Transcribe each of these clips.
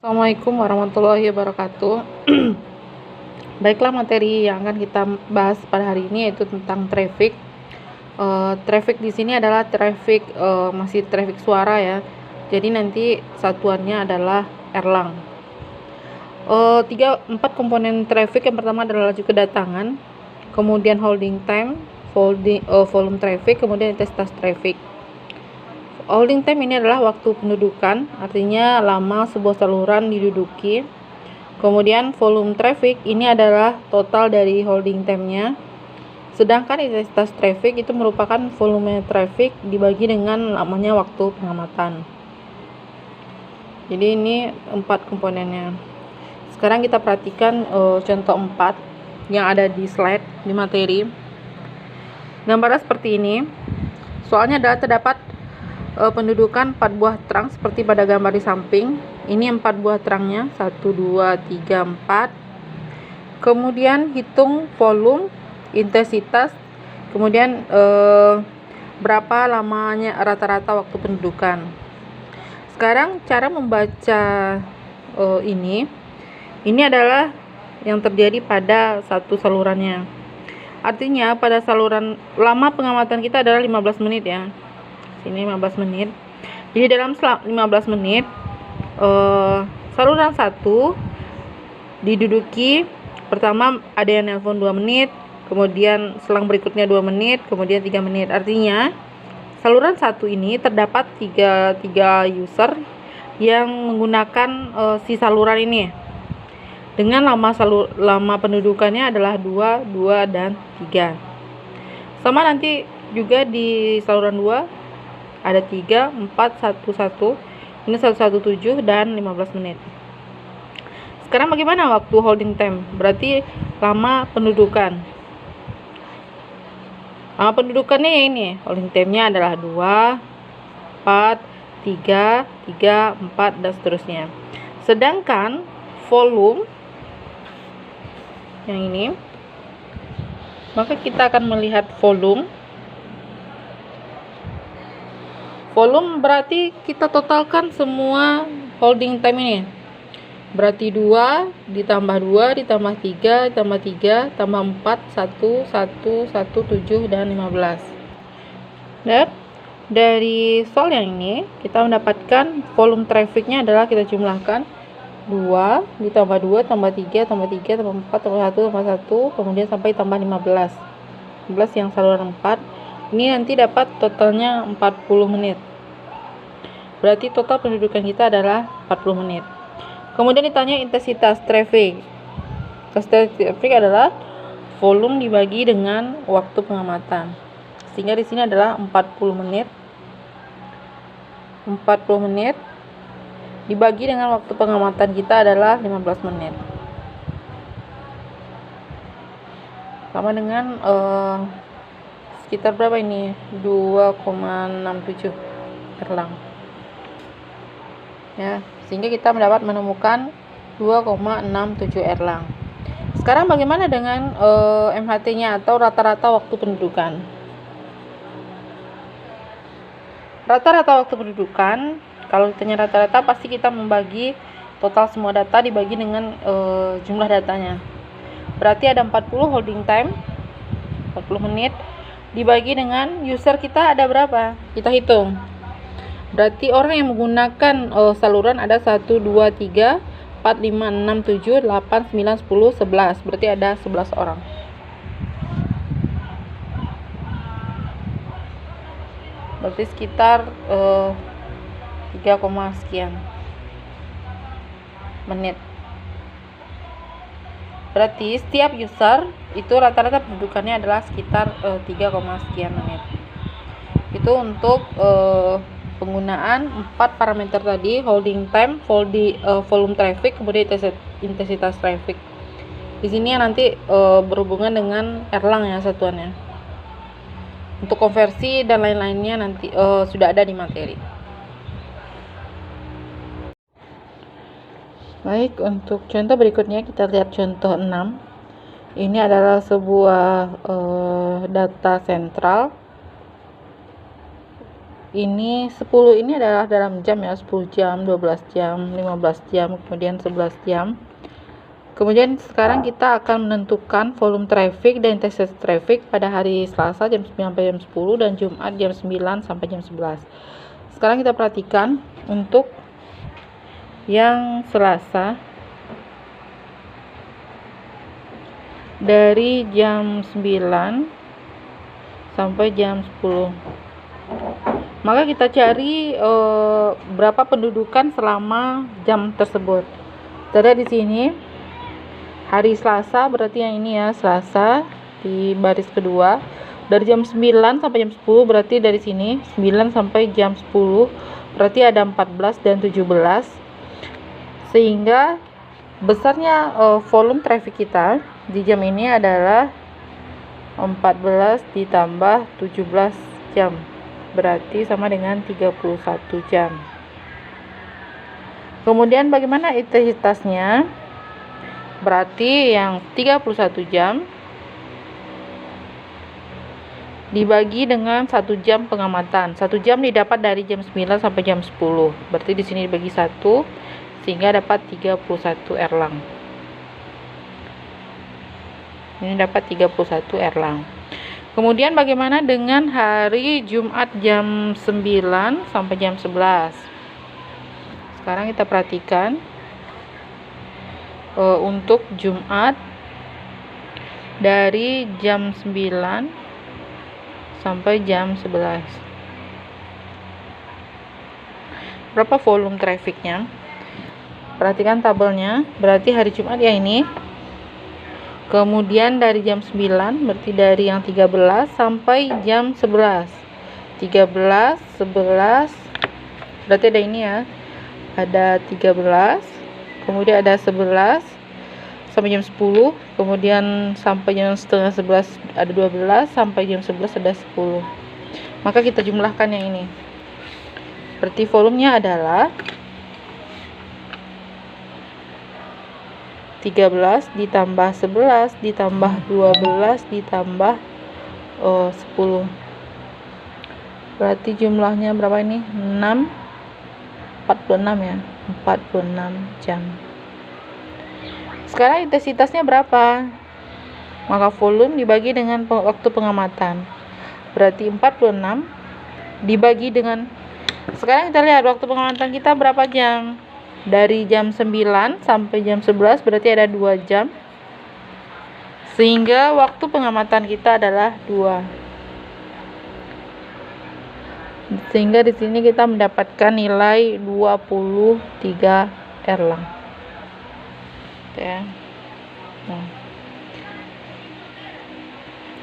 Assalamualaikum warahmatullahi wabarakatuh. Baiklah, materi yang akan kita bahas pada hari ini yaitu tentang traffic. Traffic di sini adalah traffic, masih traffic suara ya. Jadi nanti satuannya adalah Erlang. 4 komponen traffic. Yang pertama adalah laju kedatangan, kemudian holding time, volume traffic, kemudian intensitas traffic. Holding time ini adalah waktu pendudukan, artinya lama sebuah saluran diduduki. Kemudian volume traffic ini adalah total dari holding time-nya. Sedangkan intensitas traffic itu merupakan volume traffic dibagi dengan lamanya waktu pengamatan. Jadi ini 4 komponennya. Sekarang kita perhatikan contoh 4 yang ada di slide di materi. Gambarnya seperti ini. Soalnya adalah terdapat pendudukan 4 buah terang seperti pada gambar di samping. Ini 4 buah terangnya, 1, 2, 3, 4. Kemudian hitung volume, intensitas, kemudian berapa lamanya rata-rata waktu pendudukan. Sekarang cara membaca ini adalah yang terjadi pada satu salurannya. Artinya pada saluran lama pengamatan kita adalah 15 menit ya. Ini 15 menit. Jadi dalam 15 menit saluran 1 diduduki. Pertama ada yang nelpon 2 menit, kemudian selang berikutnya 2 menit, kemudian 3 menit. Artinya saluran 1 ini terdapat 3 user yang menggunakan si saluran ini dengan lama pendudukannya adalah 2, 2 dan 3. Sama nanti juga di saluran 2 ada 3, 4, 1, 1. Ini 117 dan 15 menit. Sekarang bagaimana waktu holding time? Berarti lama pendudukan. Lama pendudukannya ini. Holding time-nya adalah 2, 4, 3, 3, 4 dan seterusnya. Sedangkan volume yang ini, maka kita akan melihat volume berarti kita totalkan semua holding time ini. Berarti 2 ditambah 2 ditambah 3 ditambah 3 tambah 4, 1, 1, 1, 7 dan 15. Dan dari soal yang ini kita mendapatkan volume trafficnya adalah kita jumlahkan 2 ditambah 2 tambah 3 tambah 3 tambah 4 tambah 1 tambah 1 kemudian sampai tambah 15 yang saluran 4. Ini nanti dapat totalnya 40 menit. Berarti total pendudukan kita adalah 40 menit. Kemudian ditanya intensitas traffic. Intensitas traffic adalah volume dibagi dengan waktu pengamatan. Sehingga di sini adalah 40 menit. 40 menit dibagi dengan waktu pengamatan kita adalah 15 menit. Sama dengan sekitar berapa ini? 2,67 Erlang. Ya, sehingga kita menemukan 2,67 Erlang. Sekarang bagaimana dengan MHT-nya atau rata-rata waktu pendudukan? Rata-rata waktu pendudukan, kalau ditanya rata-rata pasti kita membagi total semua data dibagi dengan jumlah datanya. Berarti ada 40 holding time, 40 menit dibagi dengan user kita ada berapa? Kita hitung. Berarti orang yang menggunakan saluran ada 1, 2, 3, 4, 5, 6, 7, 8, 9, 10, 11. Berarti ada 11 orang. Berarti sekitar 3, sekian menit. Berarti setiap user itu rata-rata pendudukannya adalah sekitar 3, sekian menit. Itu untuk penggunaan 4 parameter tadi, holding time, volume traffic, kemudian intensitas traffic. Di sini nanti berhubungan dengan Erlang ya satuannya. Untuk konversi dan lain-lainnya nanti sudah ada di materi. Baik, untuk contoh berikutnya kita lihat contoh 6. Ini adalah sebuah data sentral ini 10 ini adalah dalam jam ya, 10 jam, 12 jam, 15 jam, kemudian 11 jam. Kemudian sekarang kita akan menentukan volume traffic dan intensitas traffic pada hari Selasa jam 9 sampai jam 10 dan Jumat jam 9 sampai jam 11. Sekarang kita perhatikan untuk yang Selasa dari jam 9 sampai jam 10. Maka kita cari berapa pendudukan selama jam tersebut. Jadi di sini hari Selasa, berarti yang ini ya, Selasa di baris kedua, dari jam 9 sampai jam 10, berarti dari sini 9 sampai jam 10, berarti ada 14 dan 17, sehingga besarnya volume traffic kita di jam ini adalah 14 ditambah 17 jam, berarti sama dengan 31 jam. Kemudian bagaimana intensitasnya? Berarti yang 31 jam dibagi dengan 1 jam pengamatan. 1 jam didapat dari jam 9 sampai jam 10. Berarti di sini dibagi 1 sehingga dapat 31 erlang. Ini dapat 31 erlang. Kemudian bagaimana dengan hari Jumat jam 9 sampai jam 11? Sekarang kita perhatikan untuk Jumat dari jam 9 sampai jam 11. Berapa volume trafficnya? Perhatikan tabelnya. Berarti hari Jumat ya ini. Kemudian dari jam 9, berarti dari yang 13 sampai jam 11. 13, 11, berarti ada ini ya. Ada 13, kemudian ada 11 sampai jam 10, kemudian sampai jam setengah 11 ada 12, sampai jam 11 ada 10. Maka kita jumlahkan yang ini. Berarti volumenya adalah 13 ditambah 11 ditambah 12 ditambah 10. Berarti jumlahnya berapa ini? 46 ya. 46 jam. Sekarang intensitasnya berapa? Maka volume dibagi dengan waktu pengamatan. Berarti 46 dibagi dengan, sekarang kita lihat waktu pengamatan kita berapa jam. Dari jam 9 sampai jam 11 berarti ada 2 jam. Sehingga waktu pengamatan kita adalah 2. Sehingga di sini kita mendapatkan nilai 23 erlang. Ya. Nah.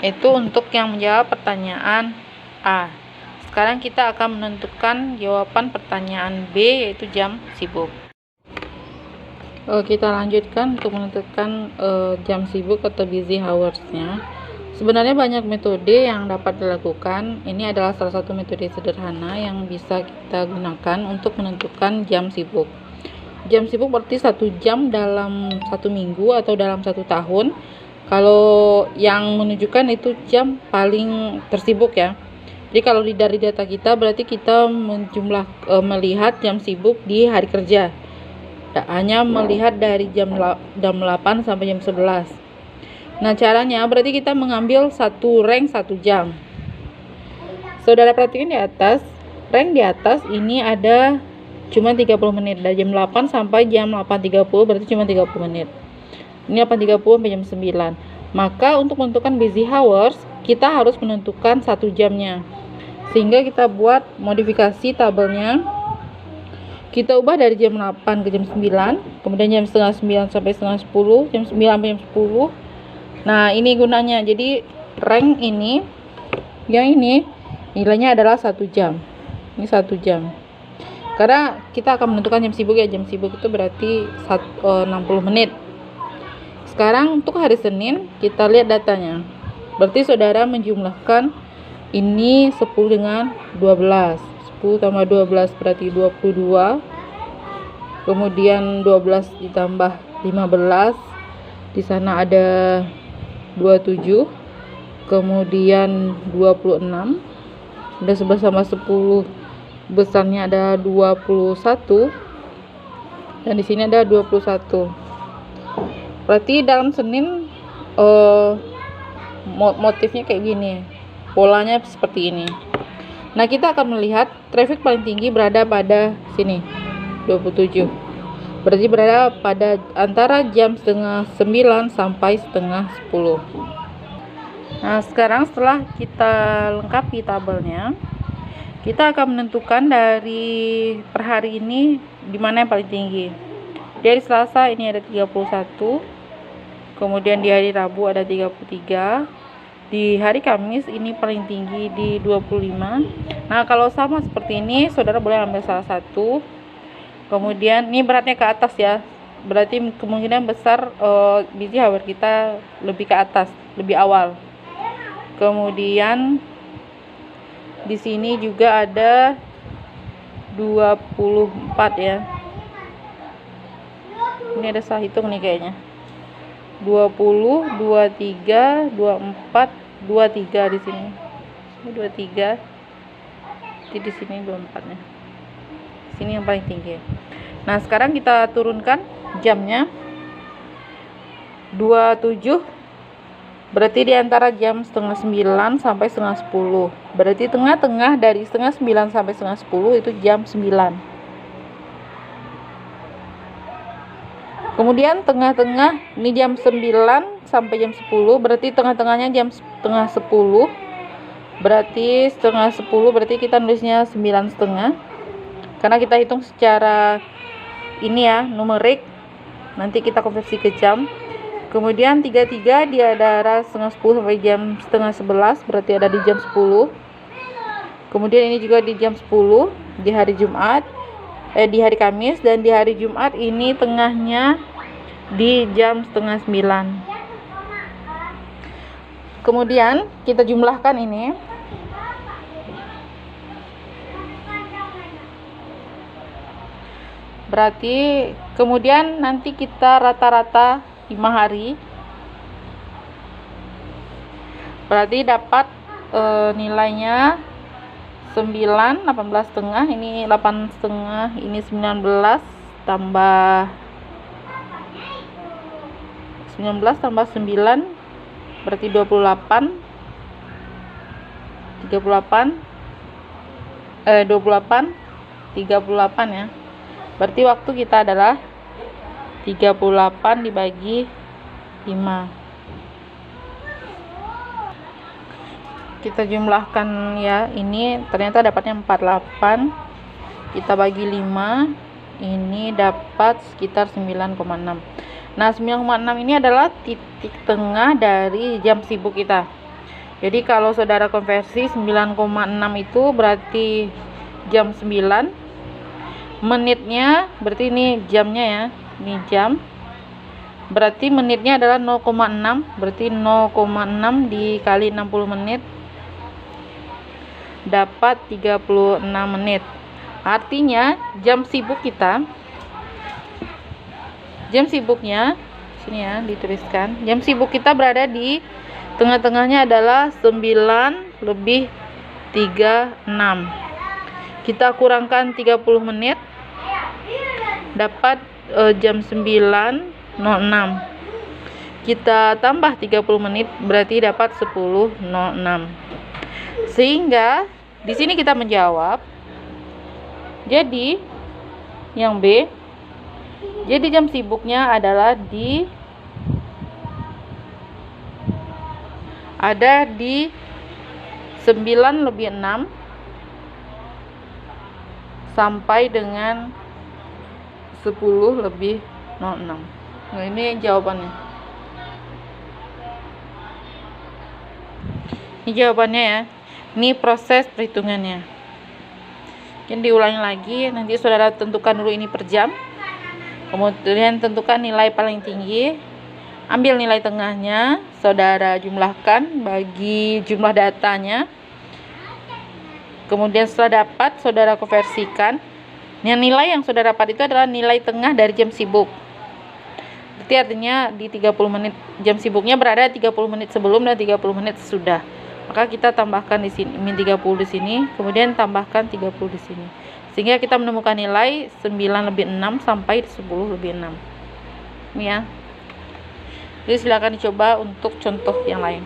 Itu untuk yang menjawab pertanyaan A. Sekarang kita akan menentukan jawaban pertanyaan B, yaitu jam sibuk. Kita lanjutkan untuk menentukan jam sibuk atau busy hours-nya. Sebenarnya banyak metode yang dapat dilakukan. Ini adalah salah satu metode sederhana yang bisa kita gunakan untuk menentukan jam sibuk. Jam sibuk berarti 1 jam dalam 1 minggu atau dalam 1 tahun. Kalau yang menunjukkan itu jam paling tersibuk ya. Jadi kalau dari data kita berarti kita melihat jam sibuk di hari kerja. Hanya melihat dari jam 8 sampai jam 11. Nah, caranya berarti kita mengambil satu rank 1 jam. Saudara perhatikan di atas, rank di atas ini ada cuma 30 menit. Dari jam 8 sampai jam 8.30 berarti cuma 30 menit. Ini 8.30 sampai jam 9. Maka untuk menentukan busy hours, kita harus menentukan 1 jamnya. Sehingga kita buat modifikasi tabelnya. Kita ubah dari jam 8 ke jam 9, kemudian jam setengah 9 sampai setengah 10, jam 9 sampai jam 10. Nah, ini gunanya. Jadi rank ini, yang ini nilainya adalah 1 jam. Ini 1 jam. Karena kita akan menentukan jam sibuk ya. Jam sibuk itu berarti 60 menit. Sekarang untuk hari Senin, kita lihat datanya. Berarti saudara menjumlahkan ini 10 dengan 12. 10 tambah 12 berarti 22. Kemudian 12 ditambah 15. Di sana ada 27. Kemudian 26. Ada 11 sama 10 besarnya ada 21, dan di sini ada 21. Berarti dalam Senin motifnya kayak gini, polanya seperti ini. Nah, kita akan melihat traffic paling tinggi berada pada sini 27, berarti berada pada antara jam setengah 9 sampai setengah 10. Nah, sekarang setelah kita lengkapi tabelnya, kita akan menentukan dari per hari ini di mana yang paling tinggi. Dari Selasa ini ada 31, kemudian di hari Rabu ada 33, di hari Kamis ini paling tinggi di 25. Nah, kalau sama seperti ini, saudara boleh ambil salah satu. Kemudian ini beratnya ke atas ya, berarti kemungkinan besar busy hour kita lebih ke atas, lebih awal. Kemudian di sini juga ada 24 ya. Ini ada salah hitung nih kayaknya. 20, 23, 24, 23 di sini. Ini 23. Di sini 24-nya. Sini yang paling tinggi. Nah, sekarang kita turunkan jamnya. 27 berarti di antara jam setengah 9 sampai setengah 10. Berarti tengah-tengah dari setengah 9 sampai setengah 10 itu jam 9. Kemudian tengah-tengah ini jam 9 sampai jam 10, berarti tengah-tengahnya jam setengah 10. Berarti setengah 10 berarti kita nulisnya 9,5. Karena kita hitung secara ini ya, numerik. Nanti kita konversi ke jam. Kemudian 33 di antara setengah 10 sampai jam setengah 11, berarti ada di jam 10. Kemudian ini juga di jam 10 di hari Jumat, di hari Kamis, dan di hari Jumat ini tengahnya di jam setengah 9. Kemudian kita jumlahkan ini. Berarti kemudian nanti kita rata-rata 5 hari, berarti dapat nilainya 9, 18,5, ini 8,5, ini 19 tambah 19 tambah 9 berarti 28, 28 38 ya. Berarti waktu kita adalah 38 dibagi 5. Kita jumlahkan ya, ini ternyata dapatnya 48. Kita bagi 5, ini dapat sekitar 9,6. Nah, 9,6 ini adalah titik tengah dari jam sibuk kita. Jadi kalau saudara konversi 9,6 itu berarti jam 9. Menitnya berarti ini jamnya ya. Ini jam, berarti menitnya adalah 0,6, berarti 0,6 dikali 60 menit dapat 36 menit. Artinya jam sibuk kita, jam sibuknya sini ya dituliskan, jam sibuk kita berada di tengah-tengahnya adalah 9 lebih 36. Kita kurangkan 30 menit dapat jam 9.06. Kita tambah 30 menit berarti dapat 10.06. Sehingga di sini kita menjawab. Jadi yang B, jadi jam sibuknya adalah ada di 9 lebih 6 sampai dengan 10 lebih 06. Nah, ini jawabannya. Ini jawabannya ya. Ini proses perhitungannya. Jadi diulangi lagi, nanti saudara tentukan dulu ini per jam. Kemudian tentukan nilai paling tinggi. Ambil nilai tengahnya, saudara jumlahkan bagi jumlah datanya. Kemudian setelah dapat, saudara konversikan. Nilai yang saudara dapat itu adalah nilai tengah dari jam sibuk. Berarti artinya di 30 menit jam sibuknya berada 30 menit sebelum dan 30 menit sesudah. Maka kita tambahkan di sini min 30 di sini, kemudian tambahkan 30 di sini. Sehingga kita menemukan nilai 9 lebih 6 sampai 10 lebih 6. Ini ya. Jadi silakan dicoba untuk contoh yang lain.